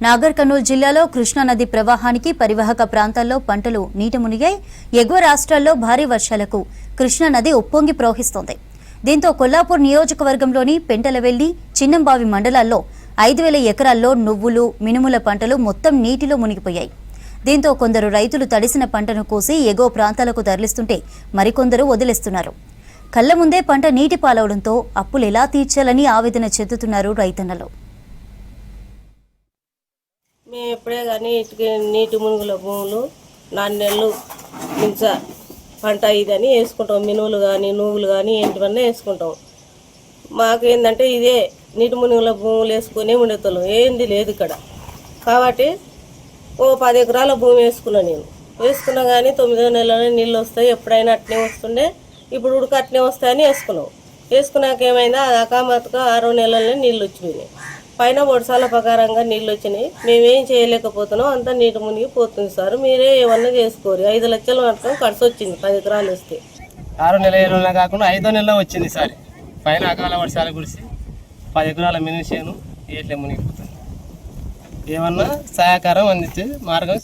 నాగర్ కర్నూలు జిల్లాలో కృష్ణానది ప్రవాహానికి పరివాహక ప్రాంతాల్లో పంటలు నీట మునిగాయి. ఎగువ రాష్ట్రాల్లో భారీ వర్షాలకు కృష్ణానది ఉప్పొంగి ప్రవహిస్తోంది. దీంతో కొల్లాపూర్ నియోజకవర్గంలోని పెంటలవెల్లి, చిన్నంబావి మండలాల్లో 5,000 ఎకరాల్లో నువ్వులు, మినుముల పంటలు మొత్తం నీటిలో మునిగిపోయాయి. దీంతో కొందరు రైతులు తడిసిన పంటను కోసి ఎగువ ప్రాంతాలకు తరలిస్తుంటే మరికొందరు వదిలేస్తున్నారు. కళ్ల ముందే పంట నీటి పాలవడంతో అప్పులు ఎలా తీర్చాలని ఆవేదన చెందుతున్నారు రైతన్నలు. మేము ఎప్పుడే కానీ నీటి మునుగుల భూములు 4 నెలలు ఇంకా పంట ఇదని వేసుకుంటాం. మినువులు కానీ నువ్వులు కానీ ఏంటివన్నీ వేసుకుంటాం. మాకేందంటే ఇదే నీటి మునుగుల భూములు వేసుకునే ఉండేతలు ఏంది లేదు ఇక్కడ. కాబట్టి ఓ 10 ఎకరాల భూమి వేసుకున్నా. నేను వేసుకున్నా కానీ 9వ నెలలో నీళ్ళు వస్తాయి, ఎప్పుడైనా అట్నే వస్తుండే, ఇప్పుడు ఉడక అట్నే వస్తాయని వేసుకున్నాం. వేసుకున్నాక ఏమైందా అకామతగా 6వ నెలలనే నీళ్ళు వచ్చినాయి. పైన వర్షాల ప్రకారంగా నీళ్ళు వచ్చినాయి. మేమేం చేయలేకపోతున్నాం, అంతా నీటి మునిగిపోతుంది సార్. మీరే ఏమన్నా చేసుకోరు. 5 లక్షలు మాత్రం ఖర్చు వచ్చింది 10 ఎకరాలు వస్తే. 6 నెల 7 నెలలు కాకుండా 5వ నెలలో వచ్చింది సార్. పైన అకాల వర్షాలు కురిసి 10 ఎకరాల మినుము చేను ఏట్లే మునిగిపోతుంది. ఏమన్నా సహకారం అందించే మార్గం